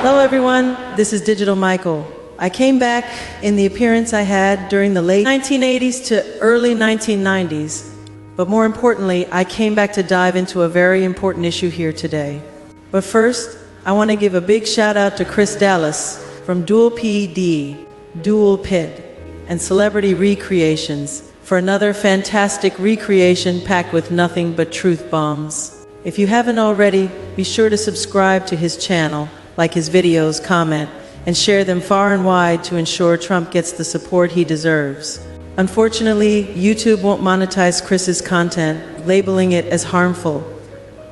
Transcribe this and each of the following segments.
Hello everyone, this is Digital Michael. I came back in the appearance I had during the late 1980s to early 1990s, but more importantly, I came back to dive into a very important issue here today. But first, I want to give a big shout out to Chris Dallas from Dual PD, Dual PID, and Celebrity Recreations for another fantastic recreation packed with nothing but truth bombs. If you haven't already, be sure to subscribe to his channel, like his videos, comment, and share them far and wide to ensure Trump gets the support he deserves. Unfortunately, YouTube won't monetize Chris's content, labeling it as harmful.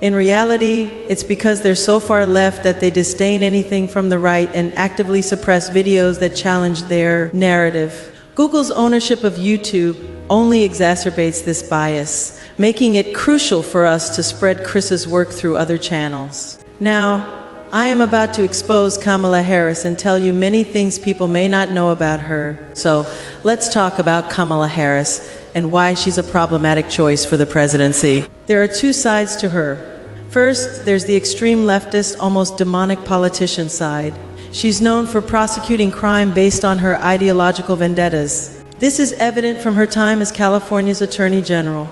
In reality, it's because they're so far left that they disdain anything from the right and actively suppress videos that challenge their narrative. Google's ownership of YouTube only exacerbates this bias, making it crucial for us to spread Chris's work through other channels. Now, I am about to expose Kamala Harris and tell you many things people may not know about her. So, let's talk about Kamala Harris and why she's a problematic choice for the presidency. There are two sides to her. First, there's the extreme leftist, almost demonic politician side. She's known for prosecuting crime based on her ideological vendettas. This is evident from her time as California's Attorney General,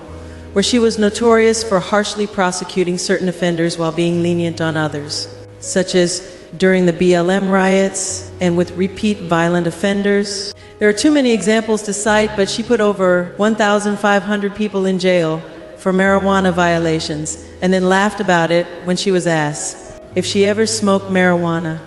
where she was notorious for harshly prosecuting certain offenders while being lenient on others, such as during the BLM riots and with repeat violent offenders. There are too many examples to cite, but she put over 1,500 people in jail for marijuana violations and then laughed about it when she was asked if she ever smoked marijuana.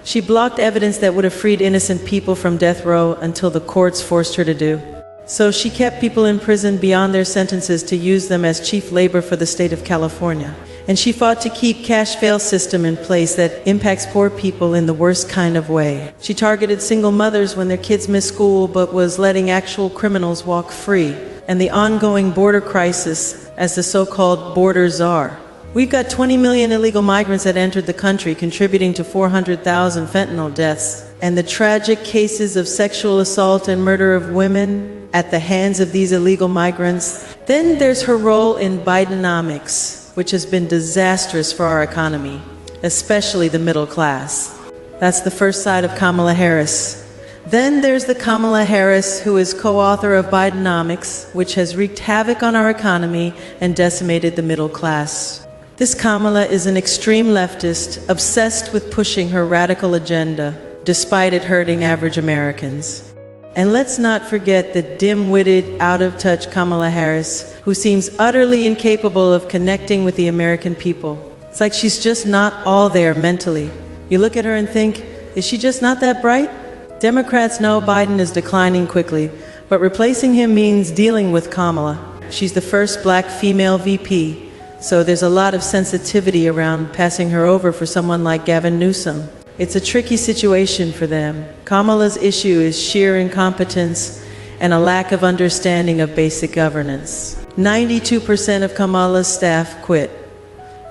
She blocked evidence that would have freed innocent people from death row until the courts forced her to do. So she kept people in prison beyond their sentences to use them as cheap labor for the state of California. And she fought to keep cash-bail system in place that impacts poor people in the worst kind of way. She targeted single mothers when their kids missed school but was letting actual criminals walk free. And the ongoing border crisis as the so-called border czar. We've got 20 million illegal migrants that entered the country, contributing to 400,000 fentanyl deaths. And the tragic cases of sexual assault and murder of women at the hands of these illegal migrants. Then there's her role in Bidenomics, which has been disastrous for our economy, especially the middle class. That's the first side of Kamala Harris. Then there's the Kamala Harris who is co-author of Bidenomics, which has wreaked havoc on our economy and decimated the middle class. This Kamala is an extreme leftist, obsessed with pushing her radical agenda, despite it hurting average Americans. And let's not forget the dim-witted, out-of-touch Kamala Harris, who seems utterly incapable of connecting with the American people. It's like she's just not all there mentally. You look at her and think, is she just not that bright? Democrats know Biden is declining quickly, but replacing him means dealing with Kamala. She's the first black female VP, so there's a lot of sensitivity around passing her over for someone like Gavin Newsom. It's a tricky situation for them. Kamala's issue is sheer incompetence and a lack of understanding of basic governance. 92% of Kamala's staff quit.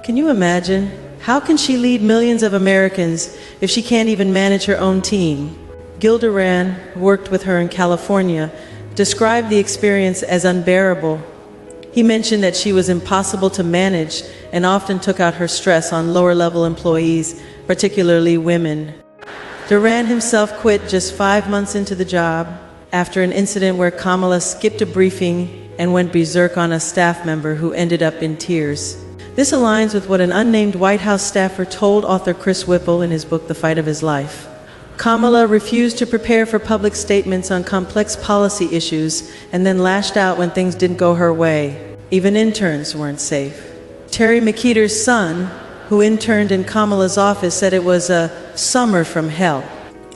Can you imagine? How can she lead millions of Americans if she can't even manage her own team? Gil Duran, who worked with her in California, described the experience as unbearable. He mentioned that she was impossible to manage and often took out her stress on lower-level employees, particularly women. Duran himself quit just 5 months into the job after an incident where Kamala skipped a briefing and went berserk on a staff member who ended up in tears. This aligns with what an unnamed White House staffer told author Chris Whipple in his book, The Fight of His Life. Kamala refused to prepare for public statements on complex policy issues and then lashed out when things didn't go her way. Even interns weren't safe. Terry McKeiter's son, who interned in Kamala's office, said it was a summer from hell.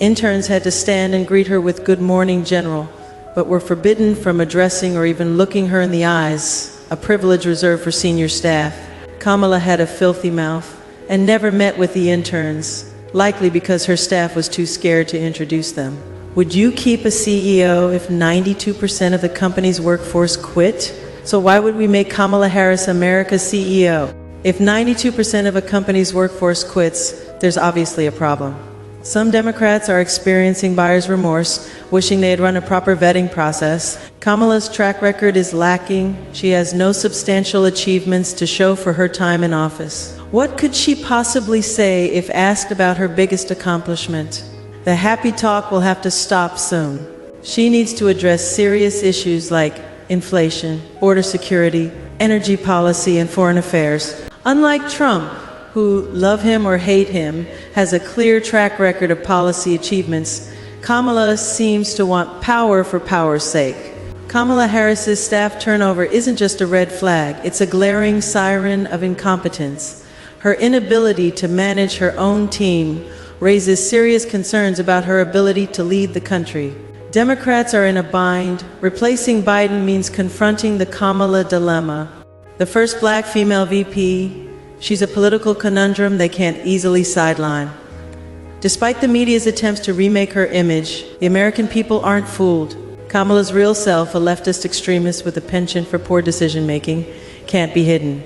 Interns had to stand and greet her with "Good morning, General," but were forbidden from addressing or even looking her in the eyes, a privilege reserved for senior staff. Kamala had a filthy mouth and never met with the interns, likely because her staff was too scared to introduce them. Would you keep a CEO if 92% of the company's workforce quit? So why would we make Kamala Harris America's CEO? If 92% of a company's workforce quits, there's obviously a problem. Some Democrats are experiencing buyer's remorse, wishing they had run a proper vetting process. Kamala's track record is lacking. She has no substantial achievements to show for her time in office. What could she possibly say if asked about her biggest accomplishment? The happy talk will have to stop soon. She needs to address serious issues like inflation, border security, energy policy, and foreign affairs. Unlike Trump, who, love him or hate him, has a clear track record of policy achievements, Kamala seems to want power for power's sake. Kamala Harris's staff turnover isn't just a red flag, it's a glaring siren of incompetence. Her inability to manage her own team raises serious concerns about her ability to lead the country. Democrats are in a bind. Replacing Biden means confronting the Kamala dilemma. The first black female VP, she's a political conundrum they can't easily sideline. Despite the media's attempts to remake her image, the American people aren't fooled. Kamala's real self, a leftist extremist with a penchant for poor decision-making, can't be hidden.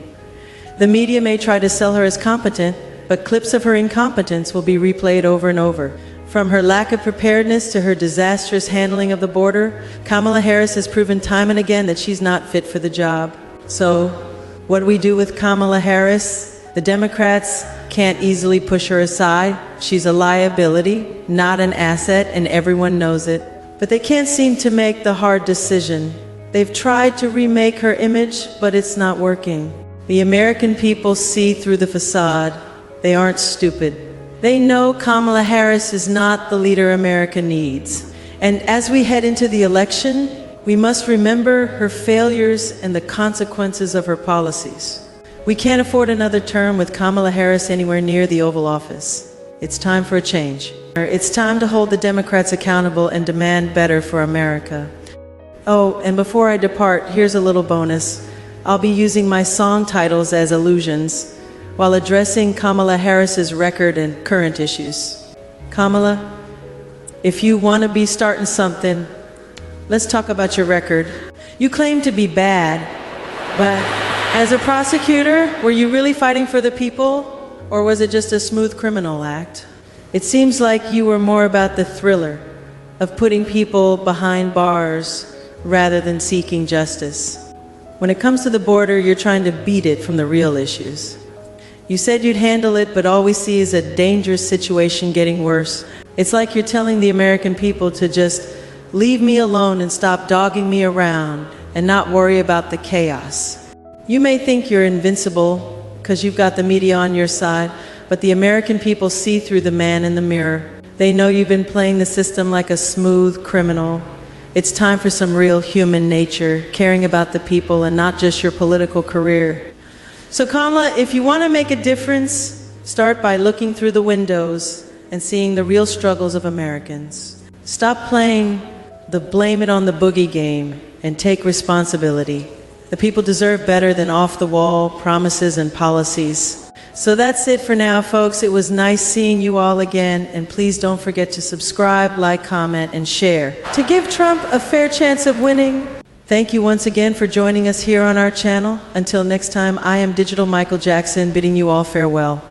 The media may try to sell her as competent, but clips of her incompetence will be replayed over and over. From her lack of preparedness to her disastrous handling of the border, Kamala Harris has proven time and again that she's not fit for the job. So, what do we do with Kamala Harris? The Democrats can't easily push her aside. She's a liability, not an asset, and everyone knows it. But they can't seem to make the hard decision. They've tried to remake her image, but it's not working. The American people see through the facade. They aren't stupid. They know Kamala Harris is not the leader America needs. And as we head into the election, we must remember her failures and the consequences of her policies. We can't afford another term with Kamala Harris anywhere near the Oval Office. It's time for a change. It's time to hold the Democrats accountable and demand better for America. Oh, and before I depart, here's a little bonus. I'll be using my song titles as allusions while addressing Kamala Harris's record and current issues. Kamala, if you want to be starting something, let's talk about your record. You claim to be bad, but as a prosecutor, were you really fighting for the people, or was it just a smooth criminal act? It seems like you were more about the thriller of putting people behind bars rather than seeking justice. When it comes to the border, you're trying to beat it from the real issues. You said you'd handle it, but all we see is a dangerous situation getting worse. It's like you're telling the American people to just leave me alone and stop dogging me around and not worry about the chaos. You may think you're invincible because you've got the media on your side, but the American people see through the man in the mirror. They know you've been playing the system like a smooth criminal. It's time for some real human nature, caring about the people and not just your political career. So Kamala, if you want to make a difference, start by looking through the windows and seeing the real struggles of Americans. Stop playing the blame it on the boogie game and take responsibility. The people deserve better than off-the-wall promises and policies. So that's it for now, folks. It was nice seeing you all again, and please don't forget to subscribe, like, comment, and share to give Trump a fair chance of winning. Thank you once again for joining us here on our channel. Until next time, I am Digital Michael Jackson, bidding you all farewell.